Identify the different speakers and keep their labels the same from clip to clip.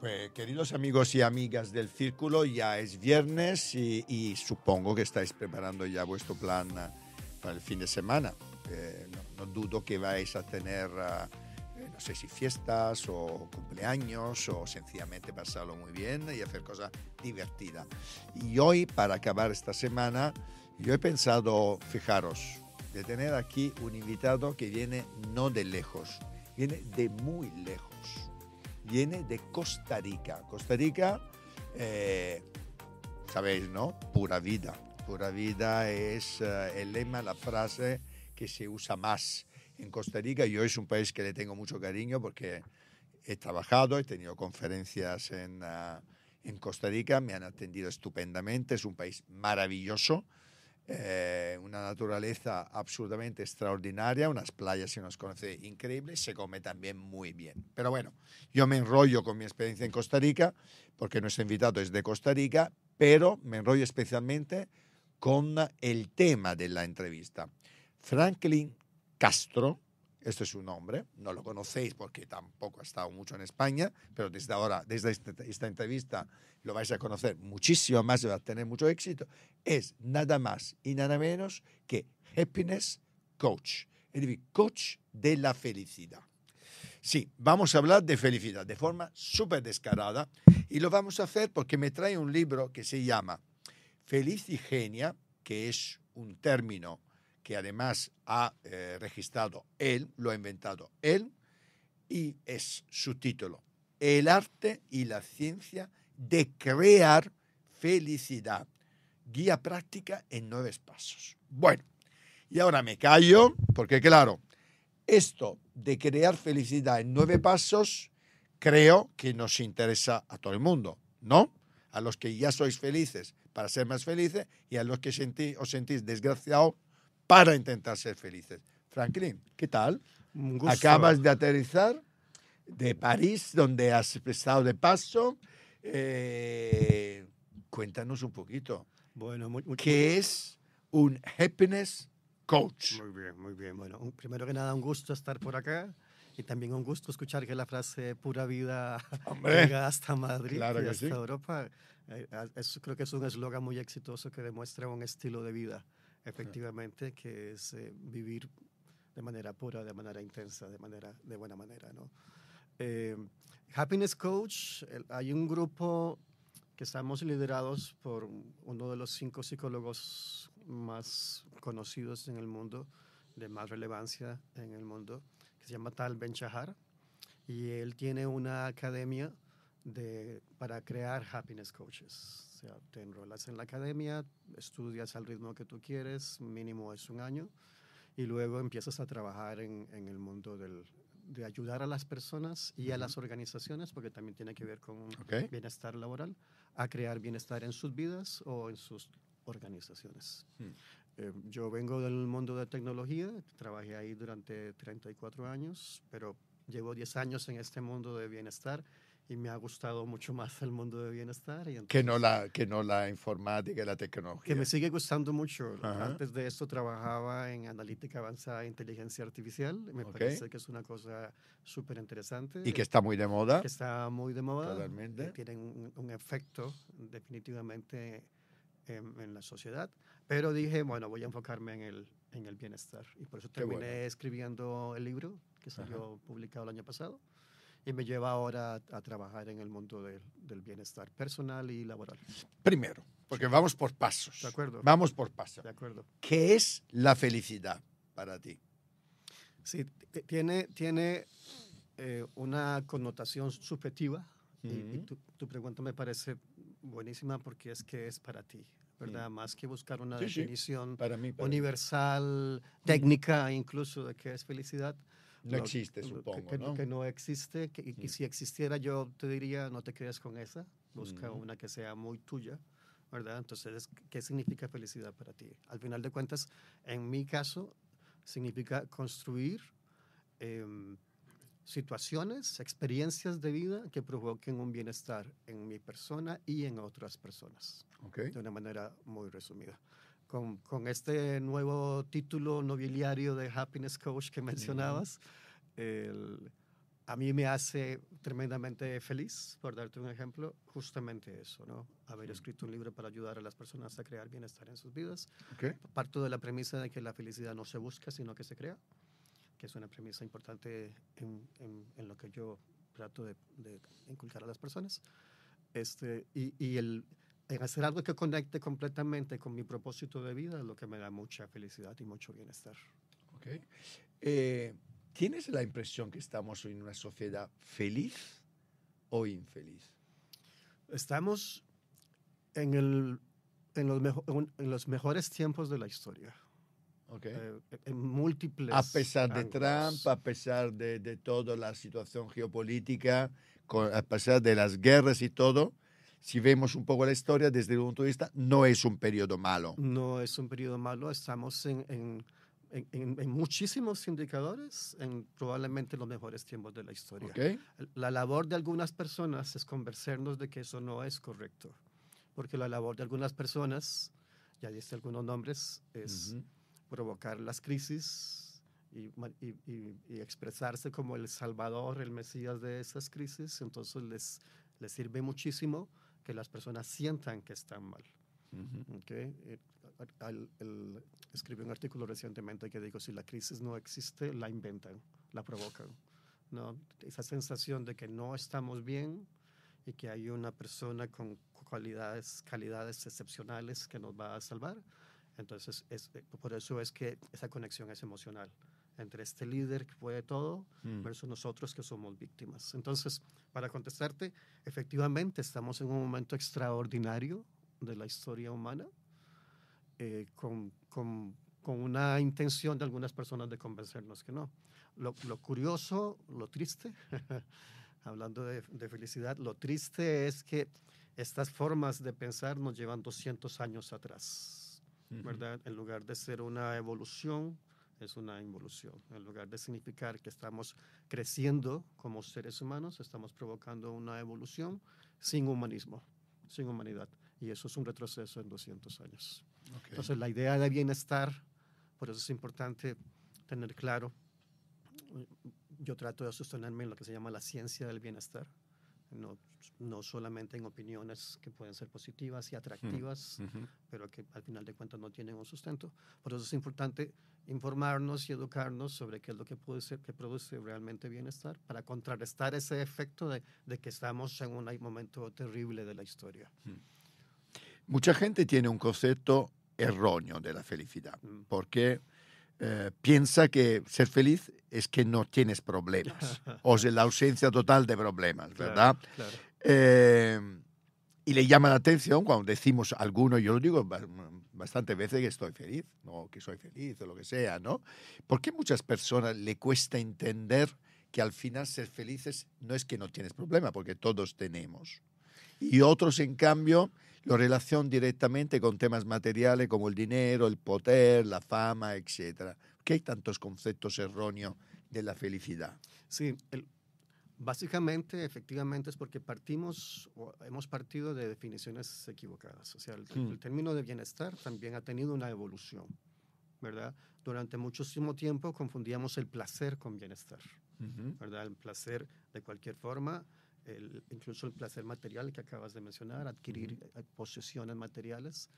Speaker 1: Pues, queridos amigos y amigas del Círculo, ya es viernes y supongo que estáis preparando ya vuestro plan para el fin de semana. No dudo que vais a tener, no sé si fiestas o cumpleaños o sencillamente pasarlo muy bien y hacer cosas divertidas. Y hoy, para acabar esta semana, yo he pensado, fijaros, de tener aquí un invitado que viene no de lejos, viene de muy lejos. Viene de Costa Rica. Costa Rica, sabéis, ¿no? Pura vida. Pura vida es el lema, la frase que se usa más en Costa Rica. Yo es un país que le tengo mucho cariño porque he trabajado, he tenido conferencias en Costa Rica, me han atendido estupendamente, es un país maravilloso. Una naturaleza absolutamente extraordinaria, unas playas, si nos conoce, increíbles, se come también muy bien. Pero bueno, yo me enrollo con mi experiencia en Costa Rica, porque nuestro invitado es de Costa Rica, pero me enrollo especialmente con el tema de la entrevista. Franklin Castro, este es su nombre, no lo conocéis porque tampoco ha estado mucho en España, pero desde ahora, desde esta entrevista, lo vais a conocer muchísimo más y va a tener mucho éxito. Es nada más y nada menos que Happiness Coach, es decir, coach de la felicidad. Sí, vamos a hablar de felicidad de forma súper descarada y lo vamos a hacer porque me trae un libro que se llama Felicigenia, que es un término que además ha registrado él, lo ha inventado él, y es su título, El arte y la ciencia de crear felicidad, guía práctica en 9 pasos. Bueno, y ahora me callo, porque claro, esto de crear felicidad en 9 pasos, creo que nos interesa a todo el mundo, ¿no? A los que ya sois felices para ser más felices y a los que os sentís desgraciados para intentar ser felices. Franklin, ¿qué tal?
Speaker 2: Un gusto.
Speaker 1: Acabas de aterrizar de París, donde has estado de paso. Cuéntanos un poquito.
Speaker 2: Bueno,
Speaker 1: ¿Qué es un happiness coach?
Speaker 2: Muy bien, muy bien. Bueno, primero que nada, un gusto estar por acá y también un gusto escuchar que la frase pura vida llega hasta Madrid
Speaker 1: claro
Speaker 2: y hasta
Speaker 1: sí.
Speaker 2: Europa. Creo que es un eslogan muy exitoso que demuestra un estilo de vida, efectivamente, que es vivir de manera pura, de manera intensa, de buena manera, ¿no? Happiness Coach, hay un grupo que estamos liderados por uno de los 5 psicólogos más conocidos en el mundo, de más relevancia en el mundo, que se llama Tal Ben-Shahar, y él tiene una academia para crear happiness coaches. O sea, te enrolas en la academia, estudias al ritmo que tú quieres, mínimo es 1 año, y luego empiezas a trabajar en el mundo de ayudar a las personas y a las organizaciones, porque también tiene que ver con bienestar laboral, a crear bienestar en sus vidas o en sus organizaciones. Yo vengo del mundo de tecnología, trabajé ahí durante 34 años, pero llevo 10 años en este mundo de bienestar y me ha gustado mucho más el mundo de bienestar. Y entonces,
Speaker 1: que no la informática y la tecnología.
Speaker 2: Que me sigue gustando mucho. Antes de esto trabajaba en analítica avanzada e inteligencia artificial. Me parece que es una cosa súper interesante.
Speaker 1: Y que está muy de moda.
Speaker 2: Que está muy de moda.
Speaker 1: Totalmente.
Speaker 2: Que tiene un efecto definitivamente en la sociedad. Pero dije, bueno, voy a enfocarme en el bienestar. Y por eso terminé escribiendo el libro que salió publicado el año pasado. Y me lleva ahora a trabajar en el mundo del bienestar personal y laboral.
Speaker 1: Primero, porque vamos por pasos.
Speaker 2: De acuerdo.
Speaker 1: Vamos por pasos.
Speaker 2: De acuerdo.
Speaker 1: ¿Qué es la felicidad para ti?
Speaker 2: Sí, tiene una connotación subjetiva. Y tu pregunta me parece buenísima porque es que es para ti, ¿verdad? Más que buscar una definición
Speaker 1: para mí,
Speaker 2: universal, técnica incluso de qué es felicidad.
Speaker 1: No existe, supongo, ¿no?
Speaker 2: Que no existe, y si existiera yo te diría, no te quedes con esa, busca una que sea muy tuya, ¿verdad? Entonces, ¿qué significa felicidad para ti? Al final de cuentas, en mi caso, significa construir situaciones, experiencias de vida que provoquen un bienestar en mi persona y en otras personas, de una manera muy resumida. Con este nuevo título nobiliario de Happiness Coach que mencionabas, a mí me hace tremendamente feliz, por darte un ejemplo, justamente eso, ¿no? Haber escrito un libro para ayudar a las personas a crear bienestar en sus vidas.
Speaker 1: Okay.
Speaker 2: Parto de la premisa de que la felicidad no se busca, sino que se crea, que es una premisa importante en lo que yo trato de inculcar a las personas. En hacer algo que conecte completamente con mi propósito de vida es lo que me da mucha felicidad y mucho bienestar.
Speaker 1: Okay. ¿Tienes la impresión que estamos en una sociedad feliz o infeliz?
Speaker 2: Estamos en los mejores tiempos de la historia.
Speaker 1: Okay.
Speaker 2: En múltiples
Speaker 1: a pesar de
Speaker 2: ángulos.
Speaker 1: Trump, a pesar de toda la situación geopolítica, a pesar de las guerras y todo, si vemos un poco la historia desde el punto de vista, no es un periodo malo.
Speaker 2: No es un periodo malo, estamos en muchísimos indicadores, en probablemente los mejores tiempos de la historia.
Speaker 1: Okay.
Speaker 2: La labor de algunas personas es convencernos de que eso no es correcto, porque la labor de algunas personas, ya diste algunos nombres, es provocar las crisis y expresarse como el salvador, el mesías de esas crisis. Entonces les sirve muchísimo que las personas sientan que están mal. Okay. Escribí un artículo recientemente que digo, si la crisis no existe, la inventan, la provocan, ¿no? Esa sensación de que no estamos bien y que hay una persona con calidades excepcionales que nos va a salvar. Entonces, por eso es que esa conexión es emocional entre este líder que puede todo versus nosotros que somos víctimas. Entonces, para contestarte, efectivamente estamos en un momento extraordinario de la historia humana, con una intención de algunas personas de convencernos que no. Lo curioso, lo triste, hablando de felicidad, lo triste es que estas formas de pensar nos llevan 200 años atrás, ¿verdad? En lugar de ser una evolución, es una involución. En lugar de significar que estamos creciendo como seres humanos, estamos provocando una evolución sin humanismo, sin humanidad. Y eso es un retroceso en 200 años. Okay. Entonces, la idea de bienestar, por eso es importante tener claro, yo trato de sostenerme en lo que se llama la ciencia del bienestar, no solamente en opiniones que pueden ser positivas y atractivas, pero que al final de cuentas no tienen un sustento. Por eso es importante informarnos y educarnos sobre qué es lo que produce realmente bienestar, para contrarrestar ese efecto de que estamos en un momento terrible de la historia.
Speaker 1: Mucha gente tiene un concepto erróneo de la felicidad, porque piensa que ser feliz es que no tienes problemas, o sea, la ausencia total de problemas, ¿verdad?
Speaker 2: Claro.
Speaker 1: Y le llama la atención cuando decimos alguno, yo lo digo bastantes veces, que estoy feliz, o que soy feliz, o lo que sea, ¿no? Porque a muchas personas le cuesta entender que al final ser felices no es que no tienes problema, porque todos tenemos. Y otros, en cambio, lo relacionan directamente con temas materiales como el dinero, el poder, la fama, etc. ¿Por qué hay tantos conceptos erróneos de la felicidad?
Speaker 2: Sí, básicamente, efectivamente, es porque hemos partido de definiciones equivocadas. O sea, el término de bienestar también ha tenido una evolución, ¿verdad? Durante muchísimo tiempo confundíamos el placer con bienestar, ¿verdad? El placer de cualquier forma, incluso el placer material que acabas de mencionar, adquirir posesiones materiales,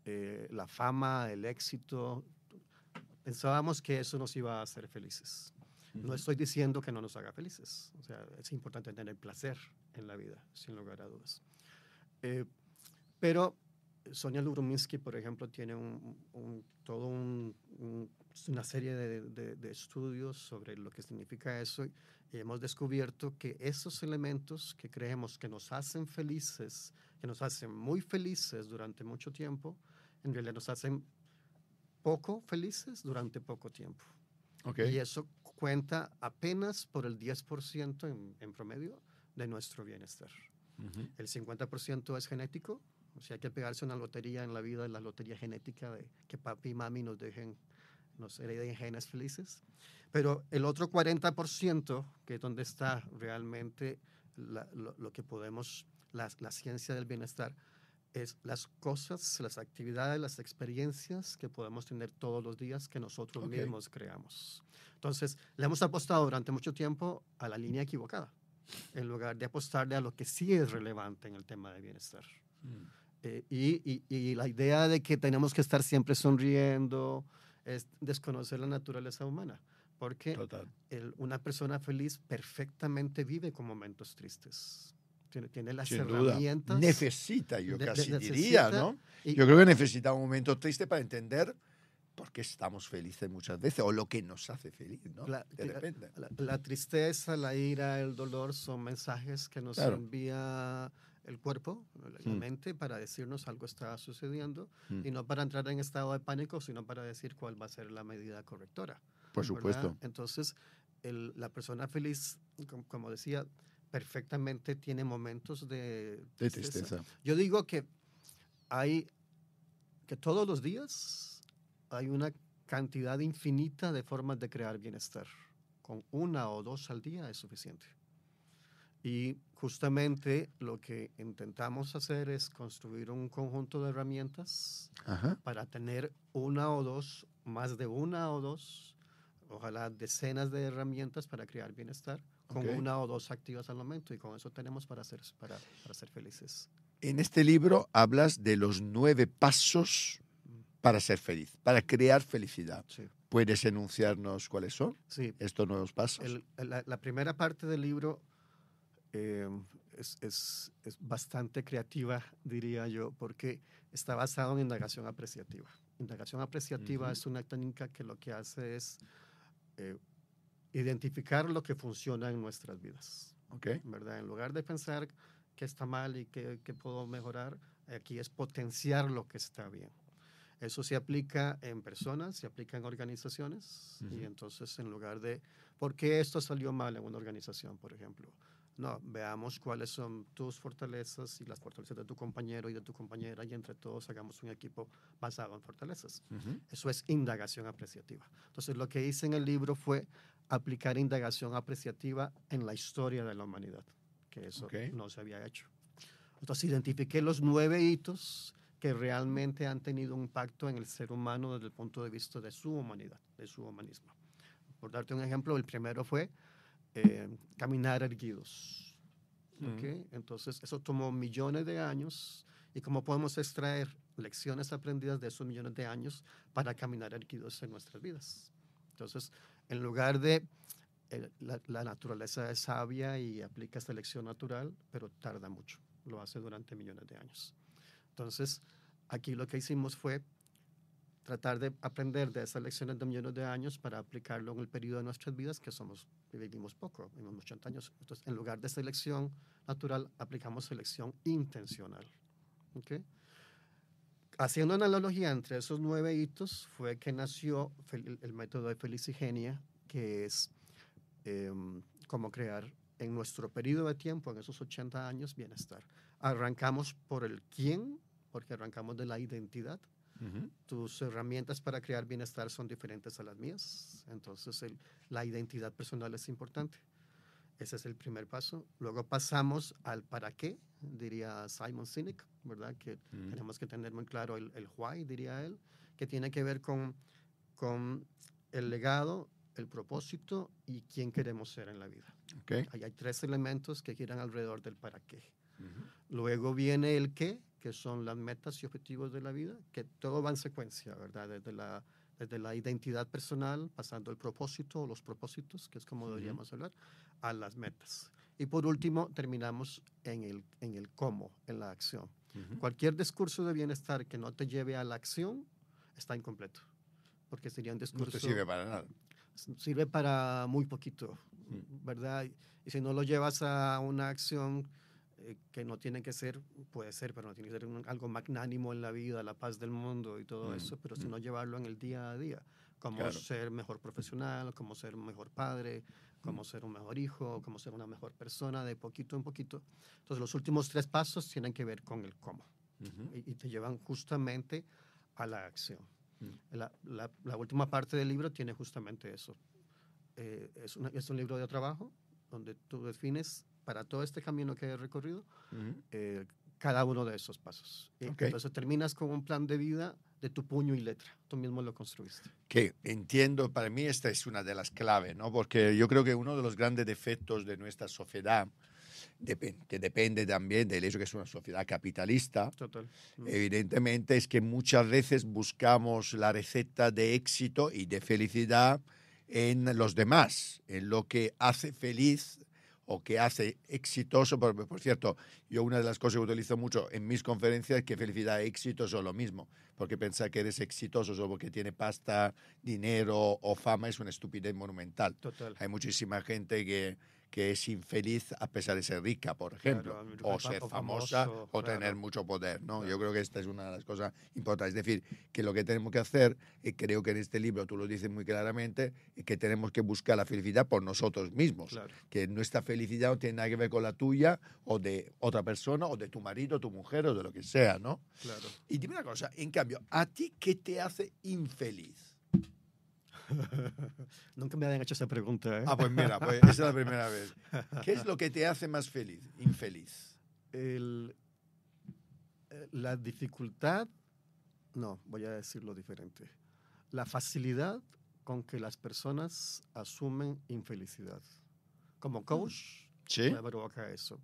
Speaker 2: la fama, el éxito. Pensábamos que eso nos iba a hacer felices. No estoy diciendo que no nos haga felices. O sea, es importante tener placer en la vida, sin lugar a dudas. Pero Sonia Lubomirsky, por ejemplo, tiene una serie de estudios sobre lo que significa eso, y hemos descubierto que esos elementos que creemos que nos hacen felices, que nos hacen muy felices durante mucho tiempo, en realidad nos hacen poco felices durante poco tiempo.
Speaker 1: Okay.
Speaker 2: Y eso cuenta apenas por el 10% en promedio de nuestro bienestar. El 50% es genético. O sea, hay que pegarse una lotería en la vida, la lotería genética de que papi y mami nos hereden genes felices. Pero el otro 40%, que es donde está realmente lo que podemos, la ciencia del bienestar, es las cosas, las actividades, las experiencias que podemos tener todos los días que nosotros mismos creamos. Entonces, le hemos apostado durante mucho tiempo a la línea equivocada, en lugar de apostarle a lo que sí es relevante en el tema de bienestar. Y la idea de que tenemos que estar siempre sonriendo es desconocer la naturaleza humana, porque una persona feliz perfectamente vive con momentos tristes. Tiene las
Speaker 1: Sin
Speaker 2: herramientas.
Speaker 1: Duda. Necesita, yo casi diría, ¿no? Yo creo que necesita un momento triste para entender por qué estamos felices muchas veces o lo que nos hace feliz, ¿no? De repente.
Speaker 2: La tristeza, la ira, el dolor son mensajes que nos envía el cuerpo, la mente, para decirnos algo está sucediendo y no para entrar en estado de pánico, sino para decir cuál va a ser la medida correctora.
Speaker 1: Por supuesto.
Speaker 2: ¿Verdad? Entonces, la persona feliz, como decía, perfectamente tiene momentos de tristeza. Yo digo que todos los días hay una cantidad infinita de formas de crear bienestar. Con 1 o 2 al día es suficiente. Y justamente lo que intentamos hacer es construir un conjunto de herramientas para tener 1 o 2, más de 1 o 2, ojalá decenas de herramientas para crear bienestar, con 1 o 2 activas al momento, y con eso tenemos para ser felices.
Speaker 1: En este libro hablas de los 9 pasos para ser feliz, para crear felicidad.
Speaker 2: Sí.
Speaker 1: ¿Puedes enunciarnos cuáles son estos nuevos pasos?
Speaker 2: La primera parte del libro es bastante creativa, diría yo, porque está basado en indagación apreciativa. Indagación apreciativa es una técnica que lo que hace es identificar lo que funciona en nuestras vidas. ¿Verdad? En lugar de pensar que está mal y que puedo mejorar, aquí es potenciar lo que está bien. Eso se aplica en personas, se aplica en organizaciones, y entonces en lugar de, ¿por qué esto salió mal en una organización, por ejemplo? No, veamos cuáles son tus fortalezas y las fortalezas de tu compañero y de tu compañera, y entre todos hagamos un equipo basado en fortalezas. Eso es indagación apreciativa. Entonces, lo que hice en el libro fue aplicar indagación apreciativa en la historia de la humanidad, que eso no se había hecho. Entonces, identifiqué los 9 hitos que realmente han tenido un impacto en el ser humano desde el punto de vista de su humanidad, de su humanismo. Por darte un ejemplo, el primero fue caminar erguidos. Entonces, eso tomó millones de años. ¿Y cómo podemos extraer lecciones aprendidas de esos millones de años para caminar erguidos en nuestras vidas? Entonces, en lugar de la naturaleza es sabia y aplica selección natural, pero tarda mucho. Lo hace durante millones de años. Entonces, aquí lo que hicimos fue tratar de aprender de esas lecciones de millones de años para aplicarlo en el periodo de nuestras vidas, que vivimos poco, vivimos 80 años. Entonces, en lugar de selección natural, aplicamos selección intencional. Haciendo analogía entre esos 9 hitos, fue que nació el método de Felicigenia, que es cómo crear en nuestro periodo de tiempo, en esos 80 años, bienestar. Arrancamos por el quién, porque arrancamos de la identidad. Tus herramientas para crear bienestar son diferentes a las mías, entonces la identidad personal es importante. Ese es el primer paso. Luego pasamos al para qué, diría Simon Sinek, ¿verdad? Que tenemos que tener muy claro el why, diría él, que tiene que ver con el legado, el propósito y quién queremos ser en la vida. Ahí hay 3 elementos que giran alrededor del para qué. Luego viene el qué, que son las metas y objetivos de la vida, que todo va en secuencia, ¿verdad? Desde la identidad personal, pasando el propósito o los propósitos, que es como deberíamos hablar, a las metas. Y por último, terminamos en el cómo, en la acción. Cualquier discurso de bienestar que no te lleve a la acción está incompleto, porque sería un discurso...
Speaker 1: No te sirve para nada.
Speaker 2: Sirve para muy poquito, ¿verdad? Y si no lo llevas a una acción que no tiene que ser, puede ser, pero no tiene que ser algo magnánimo en la vida, la paz del mundo y todo eso, pero sino llevarlo en el día a día, como ser mejor profesional, como ser un mejor padre, como ser un mejor hijo, como ser una mejor persona, de poquito en poquito. Entonces, los últimos 3 pasos tienen que ver con el cómo y te llevan justamente a la acción. La última parte del libro tiene justamente eso. Es un libro de trabajo donde tú defines para todo este camino que he recorrido cada uno de esos pasos.
Speaker 1: Okay.
Speaker 2: Entonces terminas con un plan de vida de tu puño y letra. Tú mismo lo construiste.
Speaker 1: Que entiendo, para mí esta es una de las claves, ¿no? Porque yo creo que uno de los grandes defectos de nuestra sociedad, que depende también del hecho que es una sociedad capitalista,
Speaker 2: Total.
Speaker 1: evidentemente es que muchas veces buscamos la receta de éxito y de felicidad en los demás, en lo que hace feliz o que hace exitoso. Por cierto, yo una de las cosas que utilizo mucho en mis conferencias es que felicidad y éxito son lo mismo, porque pensar que eres exitoso solo porque tiene pasta, dinero o fama es una estupidez monumental.
Speaker 2: Total.
Speaker 1: Hay muchísima gente que es infeliz a pesar de ser rica, por ejemplo,
Speaker 2: Claro,
Speaker 1: o ser famosa
Speaker 2: famoso,
Speaker 1: o
Speaker 2: claro.
Speaker 1: tener mucho poder, ¿no?
Speaker 2: Claro.
Speaker 1: Yo creo que esta es una de las cosas importantes. Es decir, que lo que tenemos que hacer, y creo que en este libro tú lo dices muy claramente, es que tenemos que buscar la felicidad por nosotros mismos.
Speaker 2: Claro.
Speaker 1: Que nuestra felicidad no tiene nada que ver con la tuya o de otra persona o de tu marido, tu mujer o de lo que sea, ¿no?
Speaker 2: Claro.
Speaker 1: Y dime una cosa, en cambio, ¿a ti qué te hace infeliz?
Speaker 2: Nunca me habían hecho esa pregunta, ¿eh?
Speaker 1: Ah, pues mira, pues esa es la primera vez. ¿Qué es lo que te hace más feliz, infeliz?
Speaker 2: La dificultad, no, voy a decirlo diferente. La facilidad con que las personas asumen infelicidad. Como coach,
Speaker 1: ¿Sí?
Speaker 2: me provoca eso.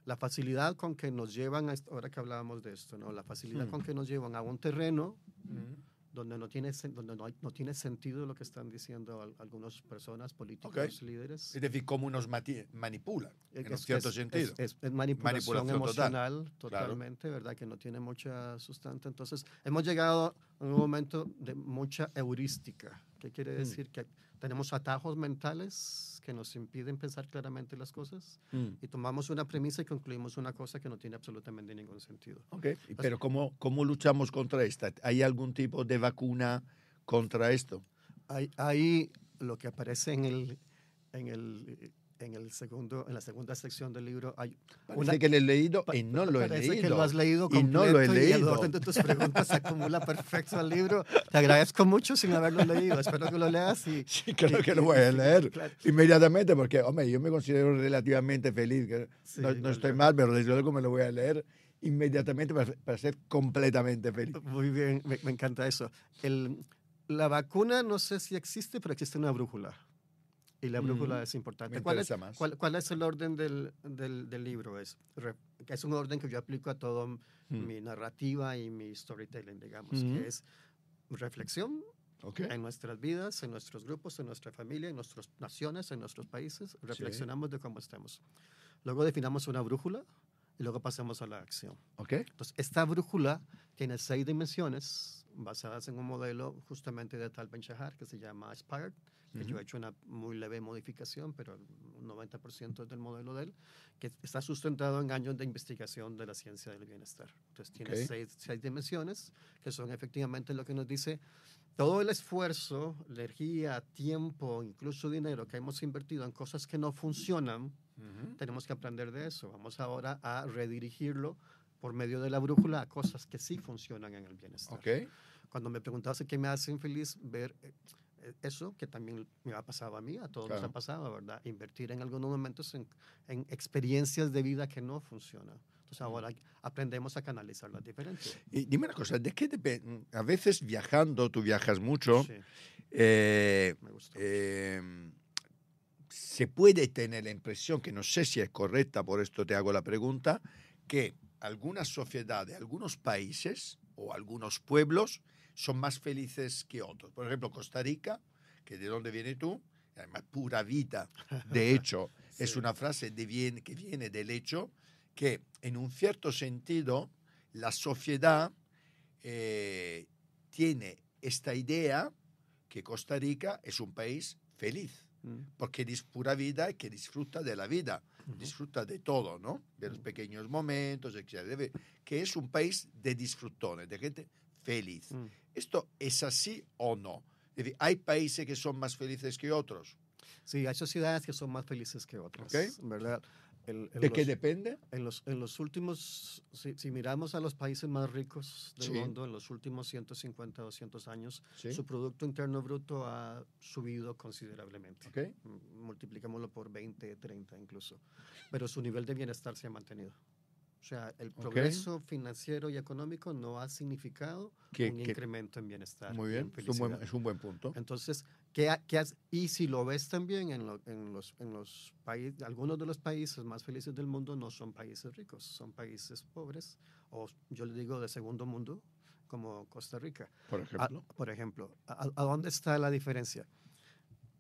Speaker 2: La facilidad con que nos llevan, ahora que hablábamos de esto, ¿no? La facilidad con que nos llevan a un terreno donde no tiene sentido lo que están diciendo algunas personas, políticos, líderes.
Speaker 1: Es decir, cómo nos manipulan, en un cierto sentido.
Speaker 2: Es manipulación emocional totalmente,
Speaker 1: claro.
Speaker 2: ¿verdad? Que no tiene mucha sustancia. Entonces, hemos llegado a un momento de mucha heurística. ¿Qué quiere decir? Que tenemos atajos mentales que nos impiden pensar claramente las cosas y tomamos una premisa y concluimos una cosa que no tiene absolutamente ningún sentido.
Speaker 1: Okay. Pero ¿cómo luchamos contra esta? ¿Hay algún tipo de vacuna contra esto?
Speaker 2: Hay lo que aparece en la segunda sección del libro.
Speaker 1: Parece que lo he leído y no lo he leído.
Speaker 2: Parece que lo has leído
Speaker 1: y
Speaker 2: completo
Speaker 1: no lo he leído.
Speaker 2: Y el orden de tus preguntas se acumula perfecto al libro. Te agradezco mucho sin haberlo leído. Espero que lo leas.
Speaker 1: Sí, creo que lo voy a leer inmediatamente porque, hombre, yo me considero relativamente feliz. Sí, no estoy mal, pero desde luego me lo voy a leer inmediatamente para ser completamente feliz.
Speaker 2: Muy bien, me encanta eso. La vacuna no sé si existe, pero existe una brújula. Y la brújula es importante. ¿Cuál es el orden del libro? Es un orden que yo aplico a toda mi narrativa y mi storytelling, digamos, que es reflexión en nuestras vidas, en nuestros grupos, en nuestra familia, en nuestras naciones, en nuestros países. Reflexionamos de cómo estamos. Luego definamos una brújula y luego pasamos a la acción. Entonces, esta brújula tiene 6 dimensiones basadas en un modelo justamente de Tal Ben-Shahar que se llama Aspire, que yo he hecho una muy leve modificación, pero un 90% es del modelo de él, que está sustentado en años de investigación de la ciencia del bienestar. Entonces tiene 6 dimensiones, que son efectivamente lo que nos dice todo el esfuerzo, energía, tiempo, incluso dinero que hemos invertido en cosas que no funcionan. Tenemos que aprender de eso. Vamos ahora a redirigirlo por medio de la brújula a cosas que sí funcionan en el bienestar. Cuando me preguntabas qué me hace feliz, ver eso, que también me ha pasado a mí, a todos nos ha pasado, ¿verdad? Invertir en algunos momentos en experiencias de vida que no funcionan. Entonces ahora aprendemos a canalizarlas diferentes.
Speaker 1: Y dime una cosa, ¿de qué depende? A veces viajando, tú viajas mucho,
Speaker 2: me gusta
Speaker 1: se puede tener la impresión, que no sé si es correcta, por esto te hago la pregunta, que algunas sociedades, algunos países o algunos pueblos son más felices que otros. Por ejemplo, Costa Rica, que de dónde viene tú, además pura vida. De hecho, es una frase que viene del hecho que, en un cierto sentido, la sociedad tiene esta idea que Costa Rica es un país feliz, porque es pura vida y que disfruta de la vida, disfruta de todo, ¿no? De los pequeños momentos, etc. Que es un país de disfrutones, de gente feliz. ¿Esto es así o no? Es decir, ¿hay países que son más felices que otros?
Speaker 2: Sí, hay sociedades que son más felices que otras, ¿verdad?
Speaker 1: ¿De qué depende?
Speaker 2: En los últimos, si miramos a los países más ricos del mundo, en los últimos 150, 200 años, su Producto Interno Bruto ha subido considerablemente. Multiplicámoslo por 20, 30 incluso. Pero su nivel de bienestar se ha mantenido. O sea, el progreso financiero y económico no ha significado un incremento en bienestar.
Speaker 1: Muy bien, es un buen punto.
Speaker 2: Entonces, y si lo ves también en los países, algunos de los países más felices del mundo no son países ricos, son países pobres, o yo le digo de segundo mundo, como Costa Rica.
Speaker 1: Por ejemplo.
Speaker 2: ¿A dónde está la diferencia?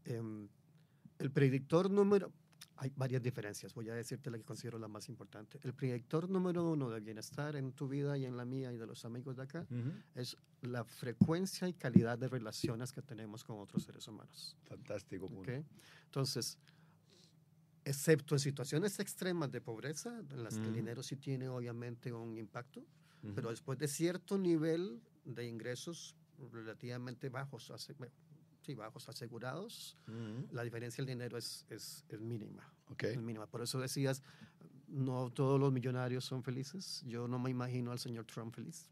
Speaker 2: El predictor número... Hay varias diferencias, voy a decirte la que considero la más importante. El predictor número 1 de bienestar en tu vida y en la mía y de los amigos de acá es la frecuencia y calidad de relaciones que tenemos con otros seres humanos.
Speaker 1: Fantástico punto.
Speaker 2: ¿Okay? Entonces, excepto en situaciones extremas de pobreza, en las que el dinero sí tiene obviamente un impacto, pero después de cierto nivel de ingresos relativamente bajos, bajos asegurados, la diferencia del dinero es mínima.
Speaker 1: Okay.
Speaker 2: Es mínima. Por eso decías, no todos los millonarios son felices. Yo no me imagino al señor Trump feliz.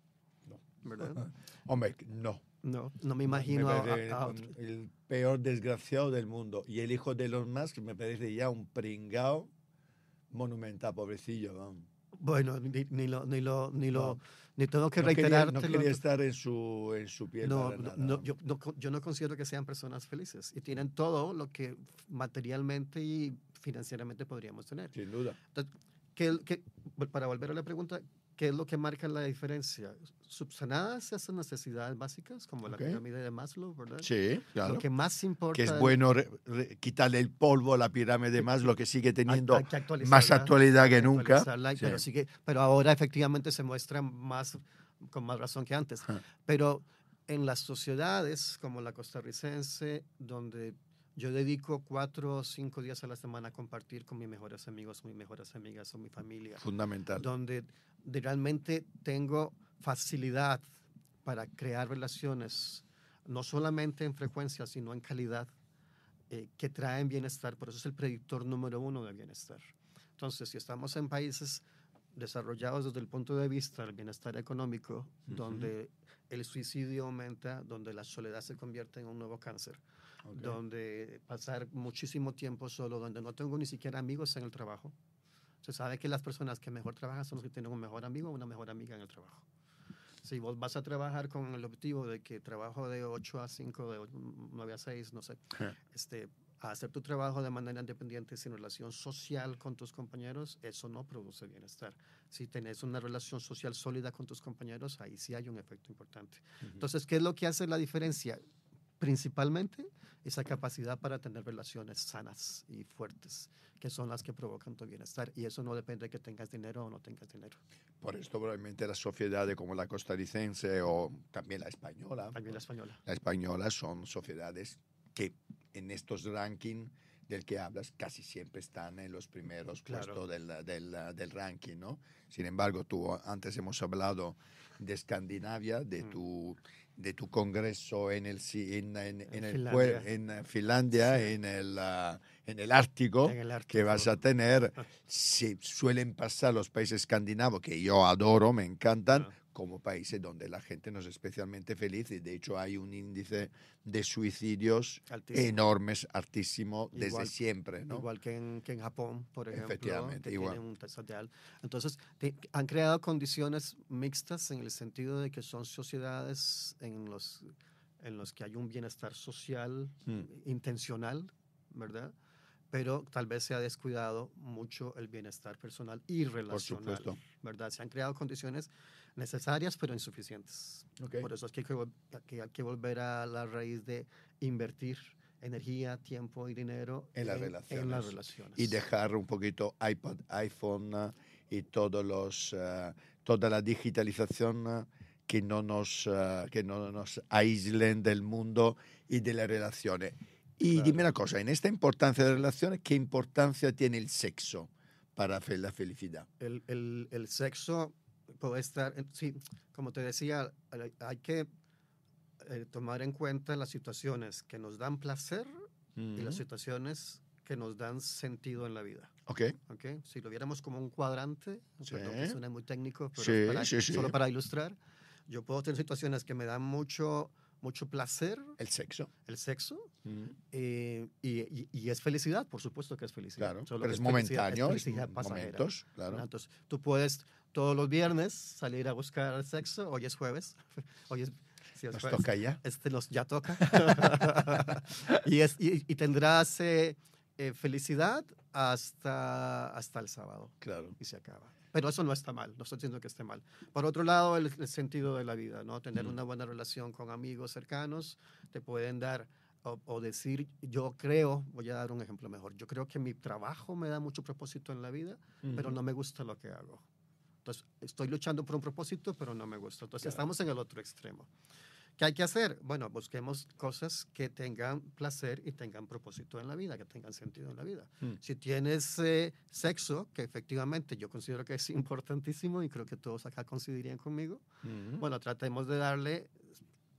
Speaker 1: No.
Speaker 2: ¿Verdad?
Speaker 1: Hombre, no.
Speaker 2: No me imagino a otro.
Speaker 1: El peor desgraciado del mundo. Y el hijo de Elon Musk me parece ya un pringao monumental, pobrecillo. Vamos.
Speaker 2: Bueno, ni tengo que reiterarte.
Speaker 1: No quería estar en su piel.
Speaker 2: Yo no considero que sean personas felices y tienen todo lo que materialmente y financieramente podríamos tener.
Speaker 1: Sin duda.
Speaker 2: Entonces, para volver a la pregunta, ¿qué es lo que marca la diferencia? Subsanadas esas necesidades básicas, como la pirámide de Maslow, ¿verdad?
Speaker 1: Sí, claro.
Speaker 2: Lo que más importa...
Speaker 1: Que es bueno quitarle el polvo a la pirámide de Maslow, que sigue teniendo más actualidad que nunca.
Speaker 2: Sí. Pero ahora efectivamente se muestra con más razón que antes. Pero en las sociedades como la costarricense, donde yo dedico 4 o 5 días a la semana a compartir con mis mejores amigos, mis mejores amigas o mi familia.
Speaker 1: Fundamental.
Speaker 2: Donde realmente tengo facilidad para crear relaciones, no solamente en frecuencia, sino en calidad, que traen bienestar. Por eso es el predictor número 1 del bienestar. Entonces, si estamos en países desarrollados desde el punto de vista del bienestar económico, donde el suicidio aumenta, donde la soledad se convierte en un nuevo cáncer, donde pasar muchísimo tiempo solo, donde no tengo ni siquiera amigos en el trabajo. Se sabe que las personas que mejor trabajan son los que tienen un mejor amigo o una mejor amiga en el trabajo. Si vos vas a trabajar con el objetivo de que trabajo de 8 a 5, de 9 a 6, no sé, a hacer tu trabajo de manera independiente sin relación social con tus compañeros, eso no produce bienestar. Si tenés una relación social sólida con tus compañeros, ahí sí hay un efecto importante. Entonces, ¿qué es lo que hace la diferencia? Principalmente esa capacidad para tener relaciones sanas y fuertes, que son las que provocan tu bienestar. Y eso no depende de que tengas dinero o no tengas dinero.
Speaker 1: Por esto probablemente las sociedades como la costarricense o también la española.
Speaker 2: También la española.
Speaker 1: La española son sociedades que en estos rankings del que hablas casi siempre están en los primeros puestos del ranking, ¿no? Sin embargo, antes hemos hablado de Escandinavia, de tu congreso en Finlandia,
Speaker 2: sí.
Speaker 1: en el Ártico, que vas a tener. Suelen pasar los países escandinavos, que yo adoro, me encantan, como países donde la gente no es especialmente feliz y de hecho hay un índice de suicidios enormes, altísimo, desde siempre, ¿no?
Speaker 2: Igual que en Japón, por ejemplo.
Speaker 1: Efectivamente,
Speaker 2: que
Speaker 1: igual.
Speaker 2: Tienen un tasa de alto. Entonces, han creado condiciones mixtas en el sentido de que son sociedades en los que hay un bienestar social intencional, ¿verdad? Pero tal vez se ha descuidado mucho el bienestar personal y relacional.
Speaker 1: Por supuesto.
Speaker 2: ¿Verdad? Se han creado condiciones necesarias pero insuficientes. Por eso es que hay que volver a la raíz de invertir energía, tiempo y dinero
Speaker 1: en las
Speaker 2: relaciones.
Speaker 1: Y dejar un poquito iPad, iPhone y toda la digitalización que no nos aíslen del mundo y de las relaciones. Y dime una cosa, en esta importancia de relaciones, ¿qué importancia tiene el sexo para la felicidad?
Speaker 2: El sexo puede estar, sí, como te decía, hay que tomar en cuenta las situaciones que nos dan placer y las situaciones que nos dan sentido en la vida.
Speaker 1: Okay.
Speaker 2: Si lo viéramos como un cuadrante, perdón que suena muy técnico, pero solo para ilustrar, yo puedo tener situaciones que me dan mucho placer.
Speaker 1: El sexo.
Speaker 2: Y es felicidad, por supuesto que es felicidad.
Speaker 1: Claro,
Speaker 2: solo
Speaker 1: pero
Speaker 2: que
Speaker 1: es momentáneo,
Speaker 2: felicidad pasajera.
Speaker 1: momentos, claro.
Speaker 2: Entonces, tú puedes todos los viernes salir a buscar sexo. Hoy es jueves. Hoy es, sí, es
Speaker 1: Nos
Speaker 2: jueves.
Speaker 1: toca ya.
Speaker 2: Ya toca. y tendrás felicidad hasta el sábado.
Speaker 1: Claro.
Speaker 2: Y se acaba. Pero eso no está mal, no estoy diciendo que esté mal. Por otro lado, el sentido de la vida, ¿no? Tener una buena relación con amigos cercanos te pueden dar o decir, yo creo, voy a dar un ejemplo mejor, yo creo que mi trabajo me da mucho propósito en la vida, pero no me gusta lo que hago. Entonces, estoy luchando por un propósito, pero no me gusta. Entonces, estamos en el otro extremo. ¿Qué hay que hacer? Bueno, busquemos cosas que tengan placer y tengan propósito en la vida, que tengan sentido en la vida. Si tienes sexo, que efectivamente yo considero que es importantísimo y creo que todos acá coincidirían conmigo, bueno, tratemos de darle,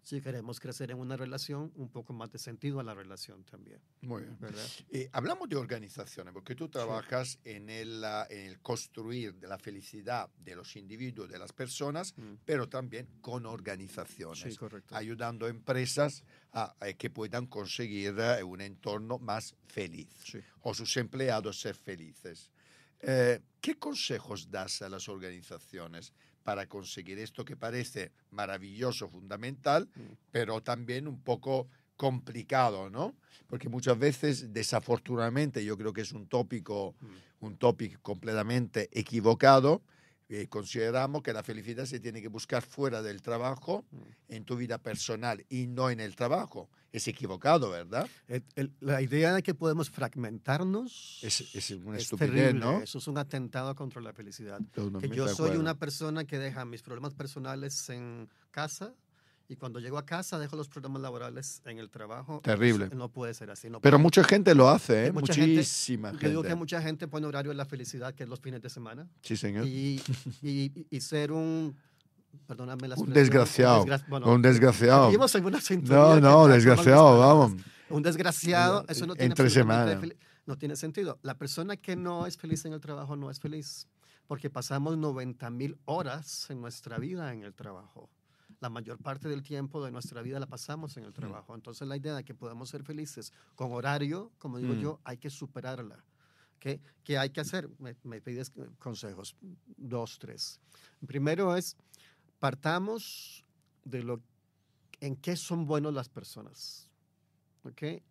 Speaker 2: si queremos crecer en una relación, un poco más de sentido a la relación también.
Speaker 1: Muy bien.
Speaker 2: ¿Verdad?
Speaker 1: Hablamos de organizaciones, porque tú trabajas en el construir de la felicidad de los individuos, de las personas, pero también con organizaciones,
Speaker 2: Sí, correcto.
Speaker 1: ayudando a empresas a que puedan conseguir un entorno más feliz,
Speaker 2: Sí.
Speaker 1: o sus empleados ser felices. ¿Qué consejos das a las organizaciones para conseguir esto que parece maravilloso, fundamental, pero también un poco complicado, ¿no? Porque muchas veces, desafortunadamente, yo creo que es un tópico completamente equivocado. Consideramos que la felicidad se tiene que buscar fuera del trabajo, en tu vida personal y no en el trabajo. Es equivocado, ¿verdad?
Speaker 2: La idea de que podemos fragmentarnos
Speaker 1: Es una
Speaker 2: es
Speaker 1: estupidez,
Speaker 2: terrible.
Speaker 1: ¿no?
Speaker 2: Eso es un atentado contra la felicidad. Que
Speaker 1: Totalmente
Speaker 2: yo
Speaker 1: de
Speaker 2: soy
Speaker 1: acuerdo.
Speaker 2: una persona que deja mis problemas personales en casa y cuando llego a casa dejo los problemas laborales en el trabajo.
Speaker 1: Terrible.
Speaker 2: Eso no puede ser así. No
Speaker 1: Pero
Speaker 2: puede.
Speaker 1: mucha gente lo hace, ¿eh?
Speaker 2: Mucha gente,
Speaker 1: Muchísima
Speaker 2: yo digo que
Speaker 1: gente.
Speaker 2: mucha gente pone horario de la felicidad, que es los fines de semana,
Speaker 1: Sí, señor.
Speaker 2: y ser perdóname la
Speaker 1: Un
Speaker 2: expresión,
Speaker 1: desgraciado.
Speaker 2: bueno,
Speaker 1: Un desgraciado.
Speaker 2: seguimos en una sintonía
Speaker 1: No,
Speaker 2: que
Speaker 1: desgraciado, vamos.
Speaker 2: un desgraciado, eso no tiene
Speaker 1: Entre
Speaker 2: absolutamente
Speaker 1: semana.
Speaker 2: no tiene sentido. La persona que no es feliz en el trabajo no es feliz, porque pasamos 90,000 horas en nuestra vida en el trabajo. La mayor parte del tiempo de nuestra vida la pasamos en el trabajo. Entonces la idea de que podamos ser felices con horario, como digo yo, hay que superarla. ¿Qué hay que hacer? Me pides consejos, 2, 3. Primero es, partamos de en qué son buenos las personas, ¿ok?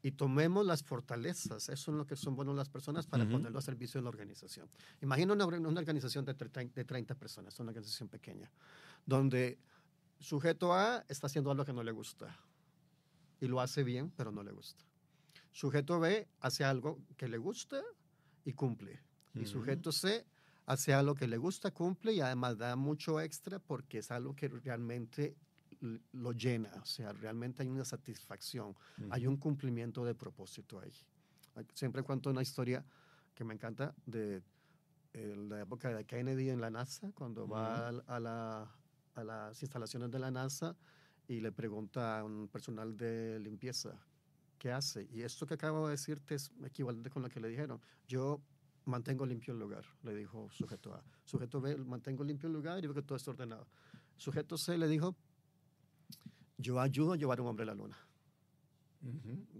Speaker 2: Y tomemos las fortalezas, eso es lo que son buenos las personas para ponerlo a servicio de la organización. Imagina una organización de 30 personas, una organización pequeña, donde sujeto A está haciendo algo que no le gusta y lo hace bien, pero no le gusta. Sujeto B hace algo que le gusta y cumple. Y sujeto C hace algo que le gusta, cumple y además da mucho extra porque es algo que realmente lo llena. O sea, realmente hay una satisfacción, hay un cumplimiento de propósito ahí. Siempre cuento una historia que me encanta de la época de Kennedy en la NASA, cuando va a las instalaciones de la NASA y le pregunta a un personal de limpieza, ¿qué hace? Y esto que acabo de decirte es equivalente con lo que le dijeron. Yo mantengo limpio el lugar, le dijo sujeto A. Sujeto B, mantengo limpio el lugar y veo que todo está ordenado. Sujeto C le dijo, yo ayudo a llevar a un hombre a la luna.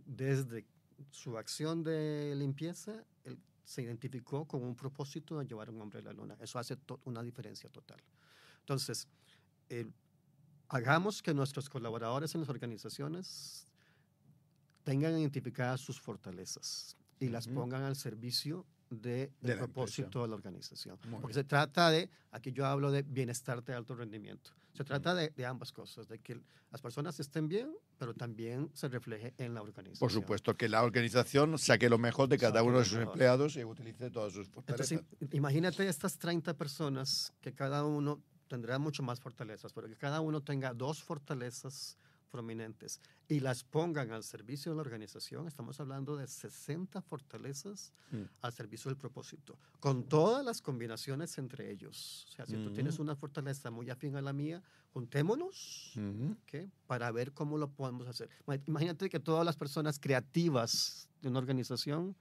Speaker 2: Desde su acción de limpieza, él se identificó con un propósito de llevar a un hombre a la luna. Eso hace una diferencia total. Entonces, hagamos que nuestros colaboradores en las organizaciones tengan identificadas sus fortalezas y las pongan al servicio del propósito de la organización. Porque se trata de, aquí yo hablo de bienestar de alto rendimiento. Se trata de ambas cosas, de que las personas estén bien, pero también se refleje en la organización.
Speaker 1: Por supuesto, que la organización saque lo mejor de cada uno de sus empleados y utilice todas sus fortalezas.
Speaker 2: Entonces, imagínate estas 30 personas que cada uno tendrá mucho más fortalezas, pero que cada uno tenga 2 fortalezas prominentes y las pongan al servicio de la organización. Estamos hablando de 60 fortalezas al servicio del propósito, con todas las combinaciones entre ellos. O sea, si tú tienes una fortaleza muy afín a la mía, juntémonos para ver cómo lo podemos hacer. Imagínate que todas las personas creativas de una organización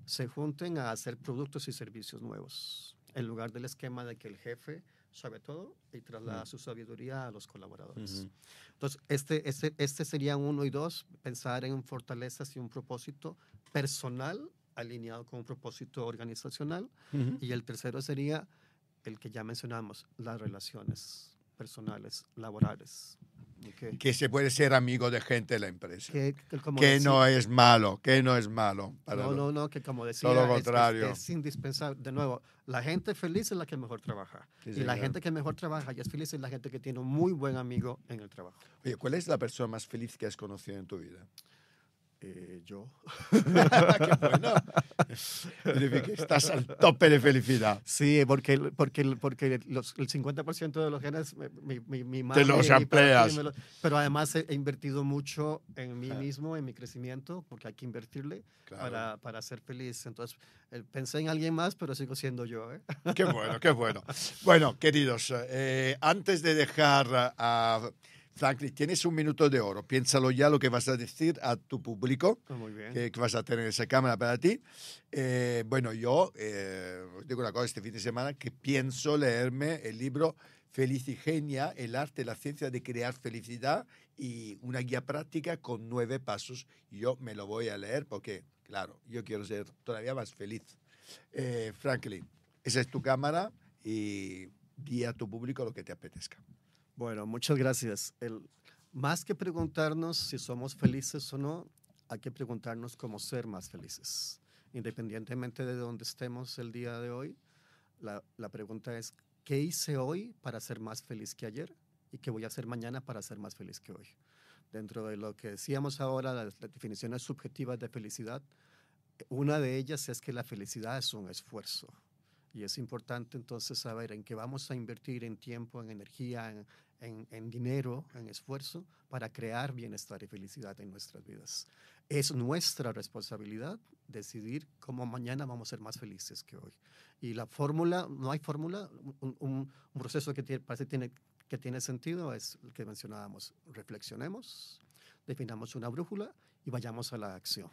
Speaker 2: se junten a hacer productos y servicios nuevos, en lugar del esquema de que el jefe sabe todo y traslada su sabiduría a los colaboradores. Entonces, este sería 1 y 2, pensar en fortalezas y un propósito personal alineado con un propósito organizacional. Y el tercero sería el que ya mencionamos, las relaciones personales, laborales. Okay.
Speaker 1: Que se puede ser amigo de gente de la empresa.
Speaker 2: Como
Speaker 1: que
Speaker 2: decía,
Speaker 1: no es malo, que no es malo.
Speaker 2: No, que como decía,
Speaker 1: todo lo contrario.
Speaker 2: Es indispensable. De nuevo, la gente feliz es la que mejor trabaja. Sí, y la gente que mejor trabaja y es feliz es la gente que tiene un muy buen amigo en el trabajo.
Speaker 1: Oye, ¿cuál es la persona más feliz que has conocido en tu vida?
Speaker 2: Yo.
Speaker 1: ¡Qué bueno! Que estás al tope de felicidad.
Speaker 2: Sí, porque el 50% de los genes mi madre...
Speaker 1: Te los empleas.
Speaker 2: Pero además he invertido mucho en mí mismo, en mi crecimiento, porque hay que invertirle para ser feliz. Entonces, pensé en alguien más, pero sigo siendo yo. ¿eh?
Speaker 1: Qué bueno, qué bueno. Bueno, queridos, antes de dejar a... Franklin, tienes un minuto de oro. Piénsalo ya lo que vas a decir a tu público,
Speaker 2: muy bien.
Speaker 1: Que vas a tener esa cámara para ti. Bueno, yo os digo una cosa este fin de semana, que pienso leerme el libro Felicigenia, el arte, la ciencia de crear felicidad y una guía práctica con 9 pasos. Yo me lo voy a leer porque, claro, yo quiero ser todavía más feliz. Franklin, esa es tu cámara y di a tu público lo que te apetezca.
Speaker 2: Bueno, muchas gracias. Más que preguntarnos si somos felices o no, hay que preguntarnos cómo ser más felices. Independientemente de dónde estemos el día de hoy, la pregunta es, ¿qué hice hoy para ser más feliz que ayer? ¿Y qué voy a hacer mañana para ser más feliz que hoy? Dentro de lo que decíamos ahora, las definiciones subjetivas de felicidad, una de ellas es que la felicidad es un esfuerzo. Y es importante entonces saber en qué vamos a invertir en tiempo, en energía, en dinero, en esfuerzo para crear bienestar y felicidad en nuestras vidas. Es nuestra responsabilidad decidir cómo mañana vamos a ser más felices que hoy. Y la fórmula, no hay fórmula, un proceso que parece que tiene sentido es el que mencionábamos. Reflexionemos, definamos una brújula y vayamos a la acción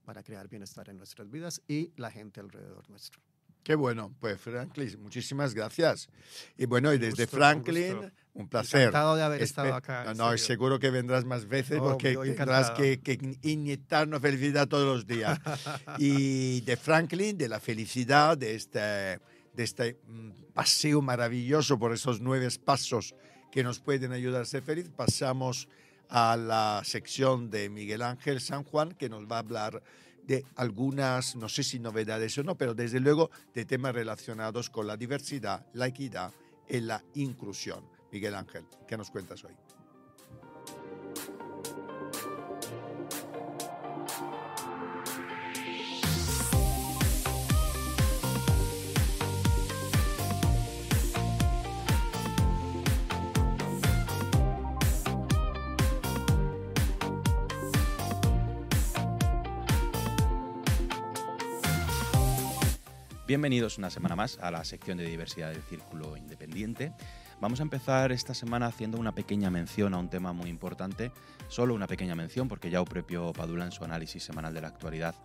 Speaker 2: para crear bienestar en nuestras vidas y la gente alrededor nuestro.
Speaker 1: Qué bueno, pues Franklin, muchísimas gracias. Y bueno, y desde Franklin, un placer.
Speaker 2: Encantado de haber estado acá.
Speaker 1: No, seguro que vendrás más veces porque tendrás que inyectarnos felicidad todos los días. Y de Franklin, de la felicidad, de este paseo maravilloso por esos 9 pasos que nos pueden ayudar a ser feliz, pasamos a la sección de Miguel Ángel San Juan, que nos va a hablar de algunas, no sé si novedades o no, pero desde luego de temas relacionados con la diversidad, la equidad y la inclusión. Miguel Ángel, ¿qué nos cuentas hoy?
Speaker 3: Bienvenidos una semana más a la sección de diversidad del Círculo Independiente. Vamos a empezar esta semana haciendo una pequeña mención a un tema muy importante, solo una pequeña mención porque ya el propio Padula en su análisis semanal de la actualidad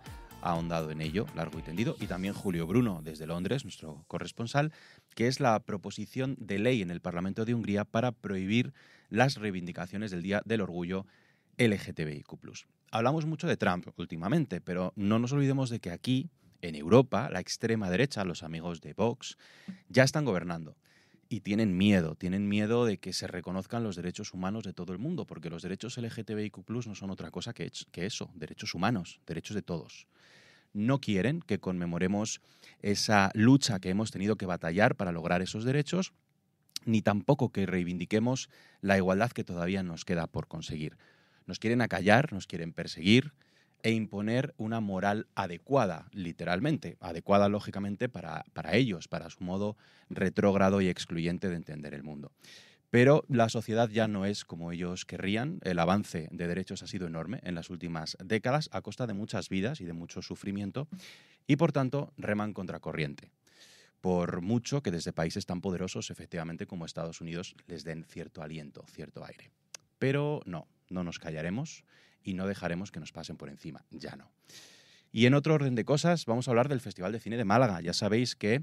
Speaker 3: ha ahondado en ello, largo y tendido, y también Julio Bruno desde Londres, nuestro corresponsal, que es la proposición de ley en el Parlamento de Hungría para prohibir las reivindicaciones del Día del Orgullo LGTBIQ+. Hablamos mucho de Trump últimamente, pero no nos olvidemos de que aquí, en Europa, la extrema derecha, los amigos de Vox, ya están gobernando y tienen miedo de que se reconozcan los derechos humanos de todo el mundo, porque los derechos LGTBIQ+ no son otra cosa que eso, derechos humanos, derechos de todos. No quieren que conmemoremos esa lucha que hemos tenido que batallar para lograr esos derechos, ni tampoco que reivindiquemos la igualdad que todavía nos queda por conseguir. Nos quieren acallar, nos quieren perseguir e imponer una moral adecuada, literalmente, adecuada lógicamente para ellos, para su modo retrógrado y excluyente de entender el mundo. Pero la sociedad ya no es como ellos querrían. El avance de derechos ha sido enorme en las últimas décadas a costa de muchas vidas y de mucho sufrimiento y, por tanto, reman contracorriente. Por mucho que desde países tan poderosos, efectivamente, como Estados Unidos, les den cierto aliento, cierto aire. Pero no nos callaremos y no dejaremos que nos pasen por encima, ya no. Y en otro orden de cosas, vamos a hablar del Festival de Cine de Málaga. Ya sabéis que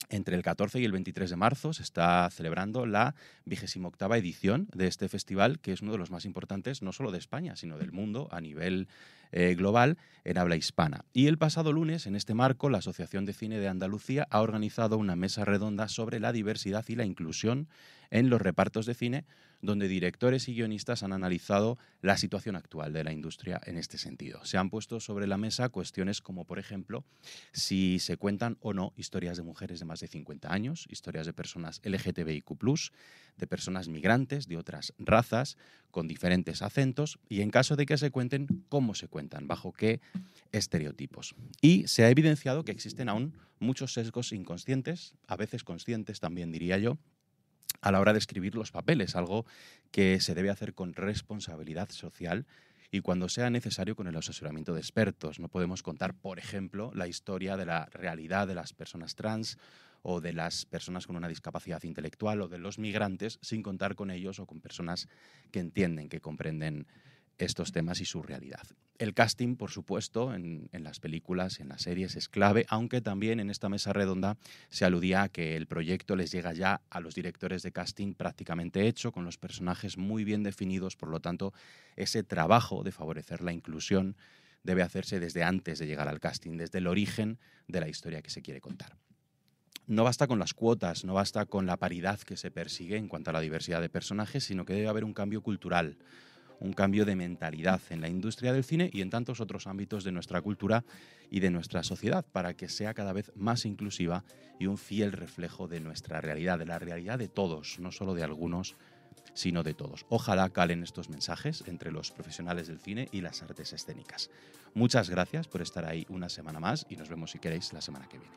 Speaker 3: Entre el 14 y el 23 de marzo se está celebrando la 28ª edición de este festival, que es uno de los más importantes no solo de España, sino del mundo a nivel global en habla hispana. Y el pasado lunes, en este marco, la Asociación de Cine de Andalucía ha organizado una mesa redonda sobre la diversidad y la inclusión en los repartos de cine, donde directores y guionistas han analizado la situación actual de la industria en este sentido. Se han puesto sobre la mesa cuestiones como, por ejemplo, si se cuentan o no historias de mujeres de más de 50 años, historias de personas LGTBIQ+, de personas migrantes, de otras razas, con diferentes acentos, y en caso de que se cuenten, cómo se cuentan, bajo qué estereotipos. Y se ha evidenciado que existen aún muchos sesgos inconscientes, a veces conscientes también diría yo, a la hora de escribir los papeles, algo que se debe hacer con responsabilidad social y cuando sea necesario con el asesoramiento de expertos. No podemos contar, por ejemplo, la historia de la realidad de las personas trans o de las personas con una discapacidad intelectual o de los migrantes sin contar con ellos o con personas que entienden, que comprenden estos temas y su realidad. El casting, por supuesto, en las películas y en las series es clave, aunque también en esta mesa redonda se aludía a que el proyecto les llega ya a los directores de casting prácticamente hecho, con los personajes muy bien definidos, por lo tanto, ese trabajo de favorecer la inclusión debe hacerse desde antes de llegar al casting, desde el origen de la historia que se quiere contar. No basta con las cuotas, no basta con la paridad que se persigue en cuanto a la diversidad de personajes, sino que debe haber un cambio cultural, un cambio de mentalidad en la industria del cine y en tantos otros ámbitos de nuestra cultura y de nuestra sociedad para que sea cada vez más inclusiva y un fiel reflejo de nuestra realidad, de la realidad de todos, no solo de algunos, sino de todos. Ojalá calen estos mensajes entre los profesionales del cine y las artes escénicas. Muchas gracias por estar ahí una semana más y nos vemos si queréis la semana que viene.